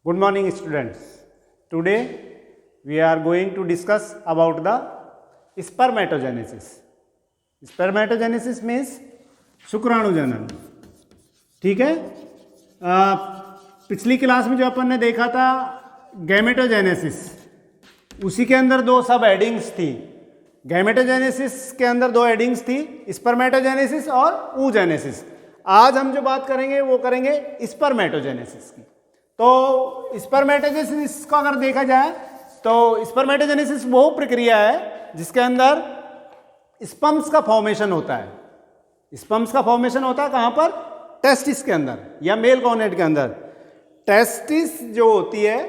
Good morning students. Today we are going to discuss about the spermatogenesis. Spermatogenesis means शुक्राणु जनन. ठीक है. पिछली क्लास में जो अपन ने देखा था गैमेटोजेनेसिस, उसी के अंदर दो सब हेडिंग्स थी. गैमेटोजेनेसिस के अंदर दो हेडिंग्स थी, स्पर्मेटोजेनेसिस और oogenesis. आज हम जो बात करेंगे वो करेंगे स्पर्मेटोजेनेसिस की. तो स्पर्मेटोजेनेसिस को अगर देखा जाए तो स्पर्मेटोजेनेसिस वो प्रक्रिया है जिसके अंदर स्पर्म्स का फॉर्मेशन होता है. स्पर्म्स का फॉर्मेशन होता है कहाँ पर? टेस्टिस के अंदर या मेल गॉनेट के अंदर. टेस्टिस जो होती है,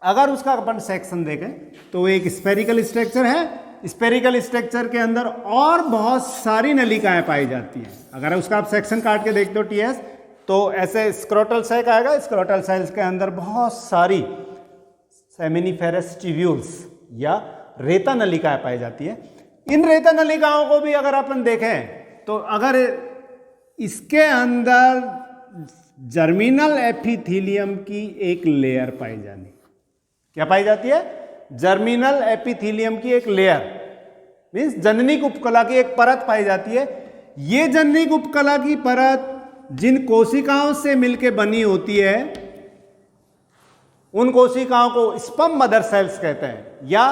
अगर उसका अपन सेक्शन देखें तो एक स्फेरिकल स्ट्रक्चर है. स्फेरिकल स्ट्रक्चर के अंदर और बहुत सारी नलिकाएं पाई जाती हैं. अगर उसका आप सेक्शन काट के देखते हो टीएस, तो ऐसे स्क्रोटल सेक आएगा. स्क्रोटल सेल्स के अंदर बहुत सारी सेमिनिफेरस ट्यूब्यूल्स या रेता नलिकाएं पाई जाती है. इन रेता नलिकाओं को भी अगर अपन देखें तो अगर इसके अंदर जर्मिनल एपिथेलियम की एक लेयर पाई जानी. क्या पाई जाती है? जर्मिनल एपिथेलियम की एक लेयर, मीन्स जननिक उपकला की एक परत पाई जाती है. ये जननिक उपकला की परत जिन कोशिकाओं से मिलकर बनी होती है, उन कोशिकाओं को स्पर्म मदर सेल्स कहते हैं या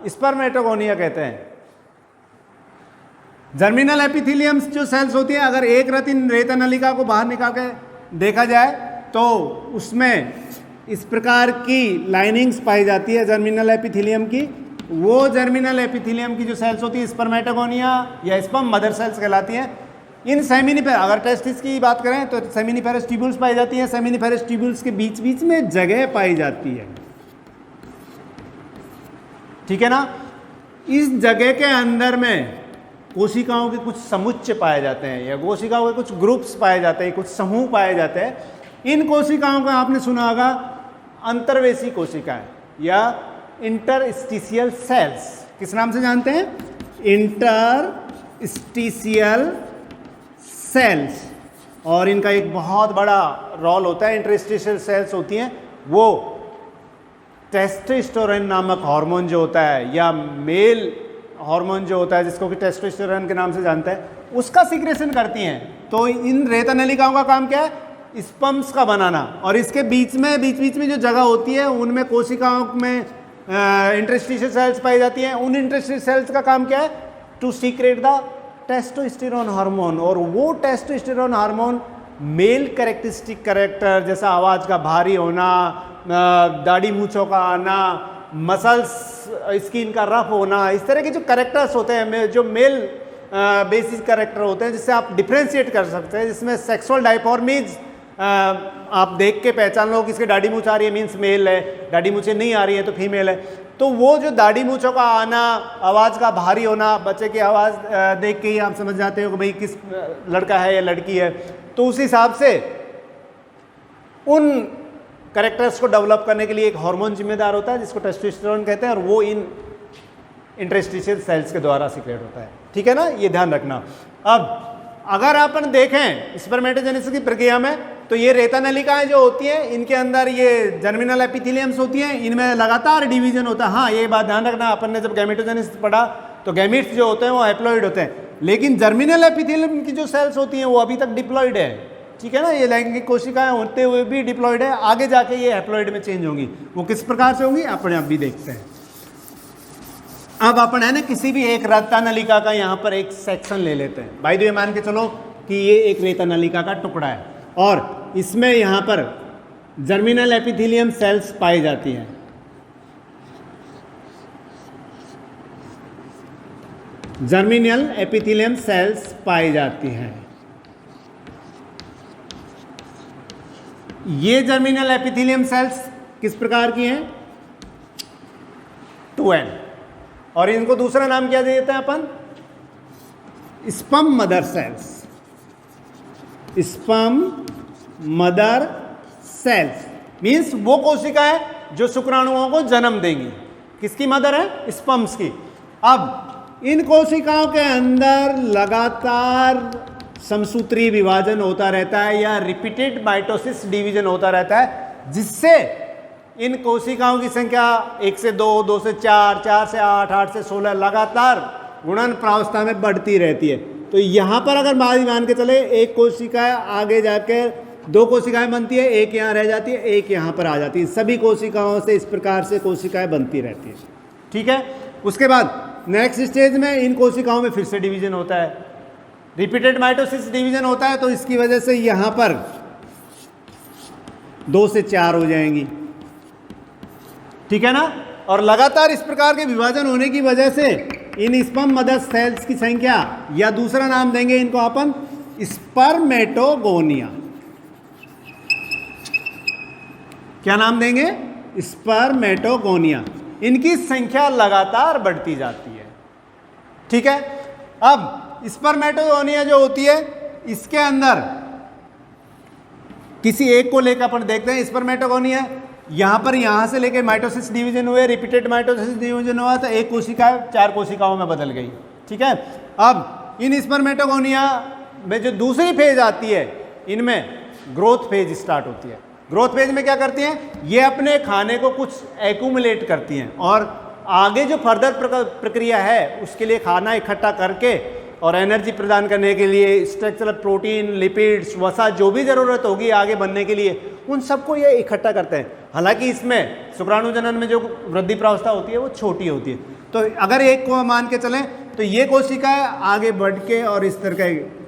स्पर्मेटोगोनिया कहते हैं. जर्मिनल एपिथेलियम जो सेल्स होती है, अगर एक रेता नलिका को बाहर निकाल के देखा जाए तो उसमें इस प्रकार की लाइनिंग्स पाई जाती है जर्मिनल एपिथेलियम की. वो जर्मिनल एपिथेलियम की जो सेल्स होती है स्पर्मेटोगोनिया या स्पर्म मदर सेल्स कहलाती हैं. इन सेमिनिफेरस, अगर टेस्टिस की बात करें तो सेमिनिफेरस ट्यूब्यूल्स पाई जाती हैं. सेमिनिफेरस ट्यूब्यूल्स के बीच बीच में जगह पाई जाती है. ठीक है ना. इस जगह के अंदर में कोशिकाओं के कुछ समुच्चय पाए जाते हैं या कोशिकाओं के कुछ ग्रुप्स पाए जाते हैं, कुछ समूह पाए जाते हैं. इन कोशिकाओं का आपने सुना होगा अंतर्वेशी कोशिकाएं या इंटरस्टिशियल सेल्स. किस नाम से जानते हैं? Interstitial cells. और इनका एक बहुत बड़ा रोल होता है. इंटरस्टिशियल सेल्स होती हैं वो टेस्टोस्टेरोन नामक हार्मोन जो होता है या मेल हार्मोन जो होता है जिसको कि टेस्टोस्टेरोन के नाम से जानते हैं, उसका सीक्रेशन करती हैं. तो इन रेता नलिकाओं का काम क्या है? स्पर्म्स का बनाना. और इसके बीच में जो जगह होती है उनमें कोशिकाओं में इंटरस्टिशियल सेल्स पाई जाती हैं. उन इंटरस्टिशियल सेल्स का काम क्या है? To secrete the testosterone hormone. और वो testosterone hormone male characteristic character जैसा आवाज़ का भारी होना, दाढ़ी मूंछों का आना, मसल्स स्किन का रफ होना, इस तरह के जो कैरेक्टर्स होते हैं, जो मेल बेसिस कैरेक्टर होते हैं जिससे आप डिफ्रेंशिएट कर सकते हैं, जिसमें सेक्सुअल डायफॉर्मीज आप देख के पहचान लो कि इसके दाढ़ी मूंछ आ रही है मीन्स मेल है, दाढ़ी मूंछें नहीं आ रही है तो फीमेल है. तो वो जो दाढ़ी मूंछों का आना, आवाज़ का भारी होना, बच्चे की आवाज़ देख के ही आप समझ जाते हो कि भाई किस लड़का है या लड़की है. तो उस हिसाब से उन कैरेक्टर्स को डेवलप करने के लिए एक हार्मोन जिम्मेदार होता है जिसको टेस्टोस्टेरोन कहते हैं, और वो इन इंटरस्टिशियल सेल्स के द्वारा सीक्रेट होता है. ठीक है ना, ये ध्यान रखना. अब अगर अपन देखें स्पर्मेटोजेनेसिस की प्रक्रिया में, तो ये रेता नलिकाएं जो होती हैं इनके अंदर ये जर्मिनल एपिथेलियम्स होती हैं, इनमें लगातार डिवीजन होता है. हाँ, ये बात ध्यान रखना, अपन ने जब गैमेटोजेनेसिस पढ़ा तो गैमीट्स जो होते हैं वो हैप्लॉइड होते हैं, लेकिन जर्मिनल एपिथेलियम की जो सेल्स होती हैं वो अभी तक डिप्लॉइड है. ठीक है ना, ये लैंगिक कोशिकाएं होते हुए भी डिप्लॉइड है. आगे जाके ये हैप्लॉइड में चेंज होंगी. वो किस प्रकार से होंगी अपने आप भी देखते हैं. अब अपन है ना किसी भी एक रेता नलिका का यहाँ पर एक सेक्शन ले लेते हैं. भाई ये मान के चलो कि ये एक रेता नलिका का टुकड़ा है और इसमें यहाँ पर जर्मिनल एपिथेलियम सेल्स पाई जाती हैं. जर्मिनल एपिथेलियम सेल्स पाई जाती हैं. ये जर्मिनल एपिथेलियम सेल्स किस प्रकार की हैं? 2n. और इनको दूसरा नाम क्या दे देते हैं अपन? Sperm mother cells. Sperm mother cells means वो कोशिकाएं जो शुक्राणुओं को जन्म देंगी. किसकी मदर है? स्पर्म्स की. अब इन कोशिकाओं के अंदर लगातार समसूत्री विभाजन होता रहता है या रिपीटेड माइटोसिस डिवीजन होता रहता है. जिससे इन कोशिकाओं की संख्या 1 से 2, 2 से 4, 4 से 8, 8 से 16 लगातार गुणन प्रावस्था में बढ़ती रहती है। तो यहाँ पर अगर मान के चले एक कोशिका आगे जाके 2 कोशिकाएं बनती है, एक यहाँ रह जाती है, एक यहाँ पर आ जाती है। सभी कोशिकाओं से इस प्रकार से कोशिकाएं बनती रहती है। ठीक है, उसके बाद नेक्स्ट स्टेज में इन कोशिकाओं में फिर से डिवीजन होता है, रिपीटेड माइटोसिस डिवीजन होता है। तो इसकी वजह से यहाँ पर 2 से 4 हो जाएंगी। ठीक है ना। और लगातार इस प्रकार के विभाजन होने की वजह से इन स्पर्म मदर सेल्स की संख्या, या दूसरा नाम देंगे इनको अपन स्पर्मेटोगोनिया। क्या नाम देंगे? स्पर्मेटोगोनिया। इनकी संख्या लगातार बढ़ती जाती है। ठीक है। अब स्पर्मेटोगोनिया जो होती है, इसके अंदर किसी एक को लेकर अपन देखते हैं। स्पर्मेटोगोनिया यहाँ पर यहाँ से लेकर माइटोसिस डिवीजन हुए, रिपीटेड माइटोसिस डिवीजन हुआ, तो एक कोशिका 4 कोशिकाओं में बदल गई। ठीक है। अब इन स्पर्मेटोगोनिया में जो दूसरी फेज आती है, इनमें ग्रोथ फेज स्टार्ट होती है। ग्रोथ फेज में क्या करती हैं? ये अपने खाने को कुछ एक्यूमुलेट करती हैं और आगे जो फर्दर प्रक्रिया है उसके लिए खाना इकट्ठा करके और एनर्जी प्रदान करने के लिए स्ट्रक्चरल प्रोटीन, लिपिड्स, वसा जो भी ज़रूरत होगी आगे बनने के लिए, उन सबको ये इकट्ठा करते हैं। हालांकि इसमें शुक्राणु जनन में जो वृद्धि प्रावस्था होती है वो छोटी होती है। तो अगर एक को मान के चलें तो ये कोशिकाएं आगे बढ़ के और इस तरह का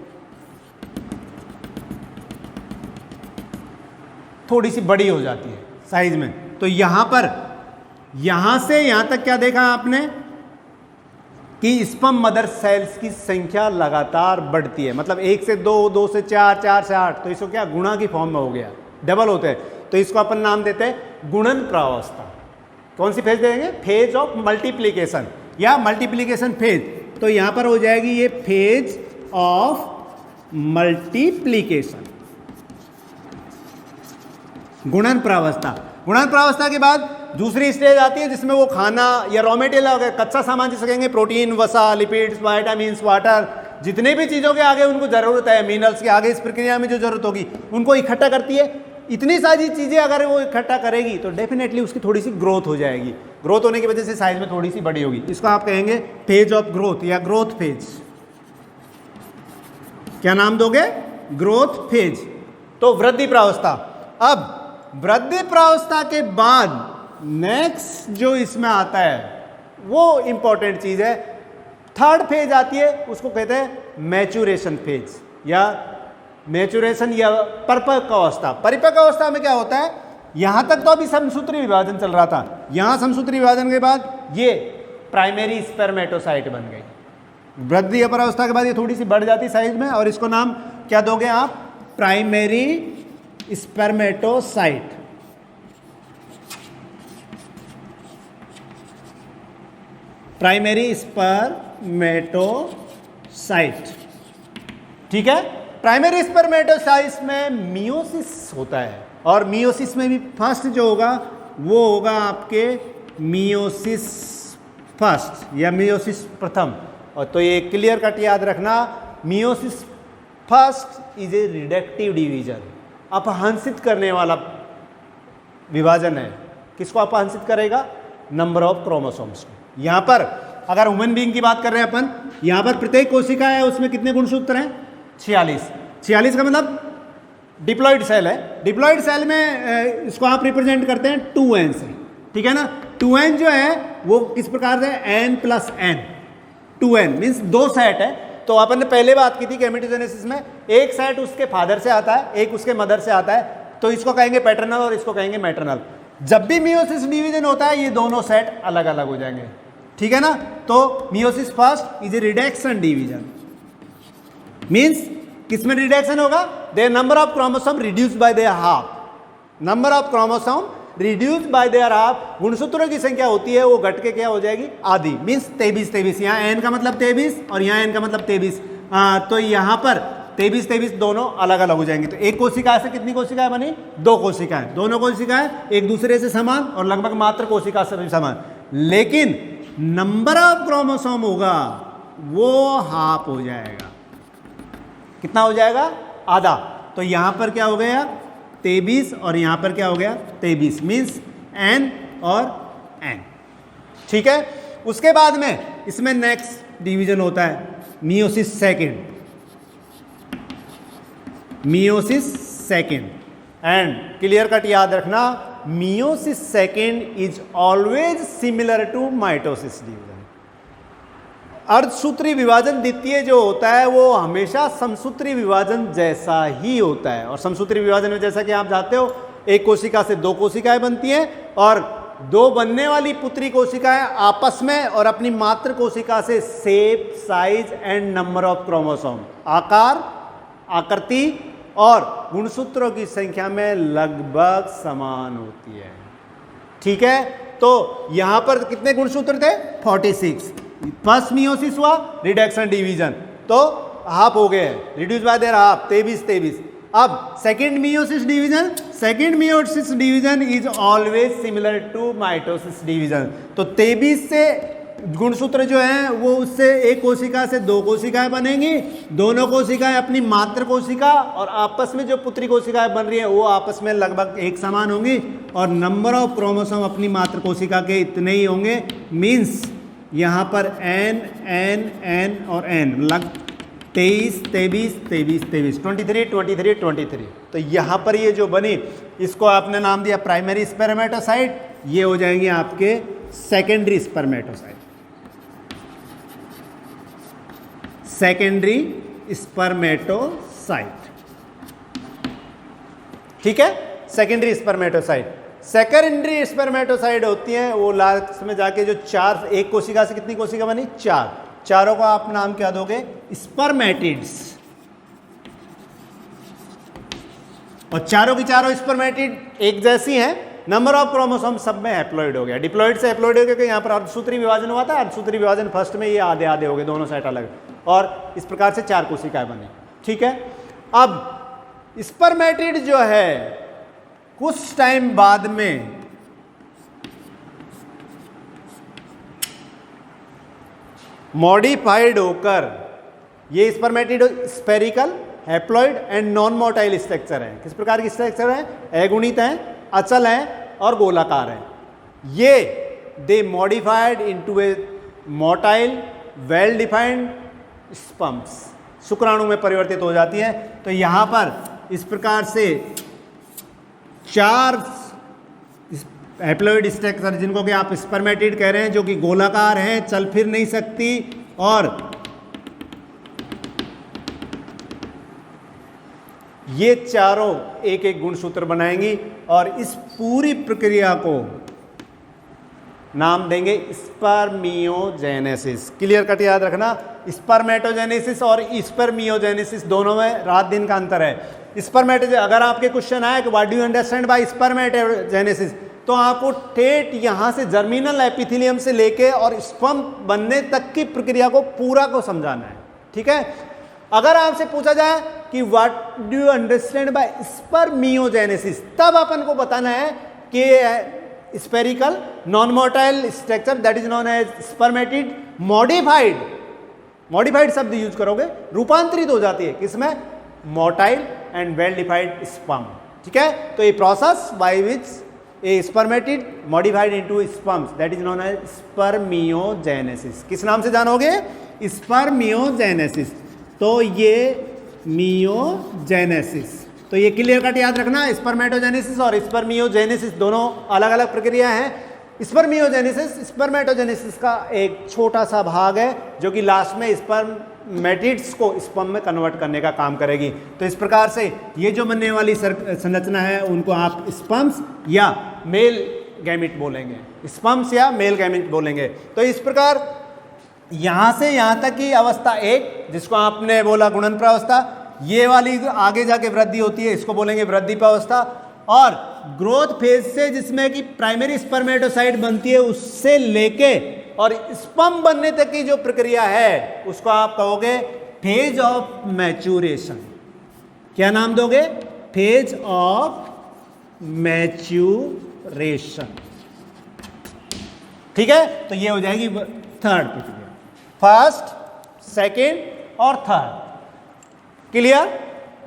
थोड़ी सी बड़ी हो जाती है साइज में। तो यहाँ पर यहाँ से यहाँ तक क्या देखा आपने कि स्पर्म मदर सेल्स की संख्या लगातार बढ़ती है। मतलब 1 से 2, 2 से 4, 4 से 8, तो इसको क्या गुणा की फॉर्म में हो गया, डबल होते हैं। तो इसको अपन नाम देते हैं गुणन प्रावस्था। कौन सी फेज देंगे? फेज ऑफ मल्टीप्लीकेशन या मल्टीप्लीकेशन फेज। तो यहाँ पर हो जाएगी ये फेज ऑफ मल्टीप्लीकेशन, गुणन प्रावस्था। गुणन प्रावस्था के बाद दूसरी स्टेज आती है जिसमें वो खाना या रॉ मटेरियल, कच्चा सामान जिसे कहेंगे, प्रोटीन, वसा, लिपिड्स, विटामिन्स, वाटर, जितने भी चीज़ों के आगे उनको ज़रूरत है, मिनरल्स के आगे इस प्रक्रिया में जो ज़रूरत होगी उनको इकट्ठा करती है। इतनी सारी चीज़ें अगर वो इकट्ठा करेगी तो डेफिनेटली उसकी थोड़ी सी ग्रोथ हो जाएगी। ग्रोथ होने की वजह से साइज में थोड़ी सी बड़ी होगी। इसको आप कहेंगे फेज ऑफ ग्रोथ या ग्रोथ फेज। क्या नाम दोगे? Growth phase. तो वृद्धि प्रावस्था। अब वृद्धि प्रावस्था के बाद नेक्स्ट जो इसमें आता है वो इंपॉर्टेंट चीज है, थर्ड फेज आती है, उसको कहते हैं मैच्योरेशन फेज या मैच्योरेशन या परिपक्व अवस्था। परिपक्व अवस्था में क्या होता है? यहां तक तो अभी समसूत्री विभाजन चल रहा था, यहां समसूत्री विभाजन के बाद ये प्राइमरी स्पर्मेटोसाइट बन गई। वृद्धि अपर अवस्था के बाद ये थोड़ी सी बढ़ जाती साइज में, और इसको नाम क्या दोगे आप? Primary spermatocyte. Primary spermatocyte. ठीक है। प्राइमरी स्पर्मेटोसाइट में मियोसिस होता है, और मियोसिस में भी फर्स्ट जो होगा वो होगा आपके मियोसिस फर्स्ट या मियोसिस प्रथम। और तो ये क्लियर कट याद रखना, meiosis first is a reductive division, अपहंसित करने वाला विभाजन है। किसको अपहंसित करेगा? नंबर ऑफ क्रोमोसोम्स को। यहां पर अगर ह्यूमन बीइंग की बात कर रहे हैं अपन, यहां पर प्रत्येक कोशिका है उसमें कितने गुणसूत्र हैं? 46। 46 का मतलब डिप्लॉइड सेल है। डिप्लॉइड सेल में इसको आप रिप्रेजेंट करते हैं 2n से। ठीक है ना। 2n जो है वो किस प्रकार से? n + n। 2n means 2 set है। तो अपन ने पहले बात की थी गैमेटोजेनेसिस में, एक सेट उसके फादर से आता है, एक उसके मदर से आता है, तो इसको कहेंगे पैटर्नल और इसको कहेंगे मैटरनल। जब भी मियोसिस डिवीजन होता है ये दोनों सेट अलग अलग हो जाएंगे। ठीक है ना। तो meiosis first is a reduction division, means किसमें रिडक्शन होगा? Their number of chromosome reduced by their half. Number of chromosome reduced by their half. गुणसूत्रों की संख्या होती है वो घट के क्या हो जाएगी? आधी। मीन्स 23। यहाँ n का मतलब 23 और यहाँ n का मतलब 23। तो यहाँ पर 23 दोनों अलग अलग हो जाएंगे। तो एक कोशिका से कितनी कोशिकाएं बनी? 2 कोशिकाएं। दोनों कोशिकाएं एक दूसरे से समान और लगभग मात्र कोशिका से भी समान, लेकिन नंबर ऑफ क्रोमोसोम होगा वो हाफ हो जाएगा। कितना हो जाएगा? आधा। तो यहां पर क्या हो गया? 23 और यहाँ पर क्या हो गया 23, मीन्स N और N। ठीक है, उसके बाद में इसमें नेक्स्ट डिवीजन होता है meiosis second, meiosis second. And clear cut याद रखना, meiosis second is always similar to mitosis division. अर्धसूत्री विभाजन द्वितीय जो होता है वो हमेशा समसूत्री विभाजन जैसा ही होता है। और समसूत्री विभाजन में जैसा कि आप जानते हो, एक कोशिका से दो कोशिकाएं बनती हैं और दो बनने वाली पुत्री कोशिकाएं आपस में और अपनी मातृ कोशिका से shape, size and number of chromosome, आकार, आकृति और गुणसूत्रों की संख्या में लगभग समान होती है। ठीक है, तो यहां पर कितने गुणसूत्र थे 46। फर्स्ट मियोसिस हुआ, रिडक्शन डिवीजन, तो हाफ हो गए, रिड्यूस बाय देयर हाफ, 23। अब second meiosis division is always similar to mitosis division. तो 23 से गुणसूत्र जो हैं वो उससे एक कोशिका से दो कोशिकाएं बनेंगी, दोनों कोशिकाएं अपनी मातृ कोशिका और आपस में जो पुत्री कोशिकाएं बन रही है वो आपस में लगभग एक समान होंगी और नंबर ऑफ क्रोमोसोम अपनी मातृ कोशिका के इतने ही होंगे। मीन्स यहाँ पर n और n लग 23, 23। तो यहाँ पर ये जो बनी इसको आपने नाम दिया प्राइमरी स्पर्मेटोसाइट, ये हो जाएंगे आपके सेकेंडरी स्पर्मेटोसाइट। सेकेंडरी स्पर्मेटोसाइट, ठीक है, सेकेंडरी स्पर्मेटोसाइट। सेकेंडरी स्पर्मेटोसाइट होती हैं वो लास्ट में जाके जो चार, एक कोशिका से कितनी कोशिका बनी 4, चारों को आप नाम क्या दोगे स्पर्मेटिड्स। और चारों की चारों स्पर्मेटिड एक जैसी हैं, नंबर ऑफ क्रोमोसोम सब में हैप्लॉइड हो गया, डिप्लॉइड से हैप्लॉइड हो गया क्योंकि यहाँ पर अर्धसूत्री विभाजन हुआ था, अर्धसूत्री विभाजन फर्स्ट में ये आधे आधे हो गए, दोनों साइड अलग, और इस प्रकार से 4 कोशिकाएं बनी। ठीक है, अब स्पर्मेटिड जो है कुछ टाइम बाद में मॉडिफाइड होकर ये spermatid spherical, haploid and non motile structure है। किस प्रकार की स्ट्रक्चर है? अगुणित है, अचल है और गोलाकार है। ये दे मॉडिफाइड इनटू ए मोटाइल वेल डिफाइंड स्पम्स, शुक्राणु में परिवर्तित हो जाती है। तो यहां पर इस प्रकार से 4 हैप्लॉइड स्ट्रक्चर जिनको कि आप स्पर्मेटिड कह रहे हैं, जो कि गोलाकार हैं, चल फिर नहीं सकती और ये चारों एक एक गुणसूत्र बनाएंगी और इस पूरी प्रक्रिया को नाम देंगे स्पर्मियोजेनेसिस। क्लियर कट याद रखना, स्पर्मेटोजेनेसिस और स्पर्मियोजेनेसिस दोनों में रात दिन का अंतर है। स्पर्मेटोजेनेसिस, अगर आपके क्वेश्चन आए कि what do you understand bye spermatogenesis, तो आपको ठेठ यहाँ से जर्मिनल एपिथेलियम से लेके और स्पर्म बनने तक की प्रक्रिया को पूरा को समझाना है। ठीक है, अगर आपसे पूछा जाए कि what do you understand by spermiogenesis, तब अपन को बताना है कि spherical non motile structure that is known as spermatid modified, modified शब्द यूज करोगे, रूपांतरित हो जाती है किसमें? Motile and well defined sperm. ठीक है, तो ये process by which a spermatid modified into sperms that is known as spermiogenesis. किस नाम से जानोगे? स्पर्मियोजेनेसिस। तो ये मियोजेनेसिस, तो ये क्लियर कट याद रखना, स्पर्मेटोजेनेसिस और स्पर्मियोजेनेसिस दोनों अलग अलग प्रक्रिया हैं। स्पर्मियोजेनेसिस स्पर्मेटोजेनेसिस का एक छोटा सा भाग है जो कि लास्ट में स्पर्मेटिड्स को स्पर्म में कन्वर्ट करने का काम करेगी। तो इस प्रकार से ये जो बनने वाली संरचना है उनको आप स्पर्म्स या मेल गैमिट बोलेंगे, स्पर्म्स या मेल गैमिट बोलेंगे। तो इस प्रकार यहाँ से यहाँ तक की अवस्था एक, जिसको आपने बोला गुणनप्रावस्था, ये वाली आगे जाके वृद्धि होती है, इसको बोलेंगे वृद्धिपावस्था। और ग्रोथ फेज से जिसमें कि प्राइमरी स्पर्मेटोसाइट बनती है उससे लेके और स्पर्म बनने तक की जो प्रक्रिया है उसको आप कहोगे फेज ऑफ मैच्योरेशन। क्या नाम दोगे? Phase of maturation. ठीक है, तो ये हो जाएगी थर्ड प्रक्रिया, फर्स्ट, सेकेंड और थर्ड। क्लियर?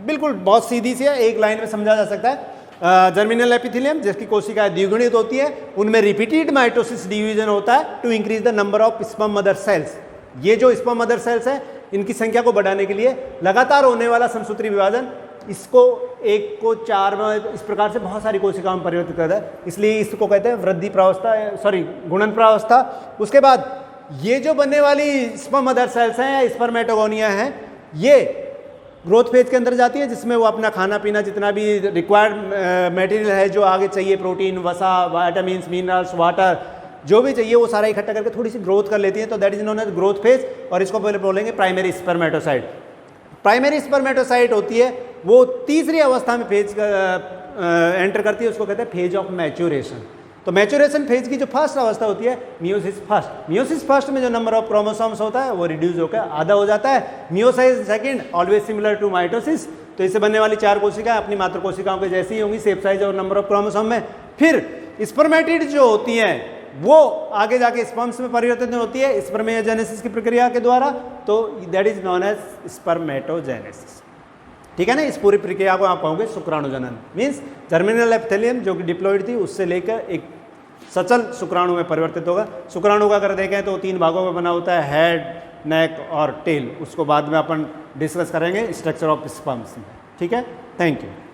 बिल्कुल बहुत सीधी सी है, एक लाइन में समझा जा सकता है। जर्मिनल एपिथेलियम जिसकी कोशिकाएं द्विगुणित होती है, उनमें रिपीटेड माइटोसिस डिवीजन होता है to increase the number of sperm mother cells. ये जो स्पर्म मदर सेल्स है इनकी संख्या को बढ़ाने के लिए लगातार होने वाला समसूत्री विभाजन इसको 1 को 4 में इस प्रकार से बहुत सारी कोशिकाओं में परिवर्तित करता है, इसलिए इसको कहते हैं वृद्धि प्रावस्था, सॉरी गुणन प्रावस्था। उसके बाद ये जो बनने वाली स्पर्म मदर सेल्स हैं या स्पर्मेटोगोनिया हैं, ये ग्रोथ फेज के अंदर जाती है जिसमें वो अपना खाना पीना जितना भी रिक्वायर्ड मटेरियल है जो आगे चाहिए, प्रोटीन, वसा, विटामिन्स, मिनरल्स, वाटर, जो भी चाहिए वो सारा इकट्ठा करके थोड़ी सी ग्रोथ कर लेती है, तो that is known as growth phase. और इसको पहले बोलेंगे प्राइमरी स्पर्मेटोसाइट। प्राइमरी स्पर्मेटोसाइट होती है वो तीसरी अवस्था में फेज एंटर करती है, उसको कहते हैं फेज ऑफ मैच्योरेशन। तो मैच्योरेशन फेज की जो फर्स्ट अवस्था होती है मियोसिस फर्स्ट। मियोसिस फर्स्ट में जो नंबर ऑफ क्रोमोसोम्स होता है वो रिड्यूस होकर आधा हो जाता है। Meiosis second always similar to mitosis, तो इससे बनने वाली 4 कोशिकाएं अपनी मातृ कोशिकाओं के जैसी ही होंगी, शेप, साइज और नंबर ऑफ क्रोमोसोम में। फिर स्पर्मेटिड जो होती हैं वो आगे जाके स्पर्म्स में परिवर्तित होती है स्पर्मेटोजेनेसिस की प्रक्रिया के द्वारा, तो that is known as spermatogenesis. ठीक है ना, इस पूरी प्रक्रिया को आप पाओगे शुक्राणु जनन, मीन्स जर्मिनल एपिथेलियम जो कि डिप्लॉइड थी उससे लेकर एक सचल शुक्राणु में परिवर्तित होगा। शुक्राणु का अगर देखें तो 3 भागों में बना होता है, हेड, नेक और टेल। उसको बाद में अपन डिस्कस करेंगे स्ट्रक्चर ऑफ स्पर्म्स में। ठीक है, थैंक यू।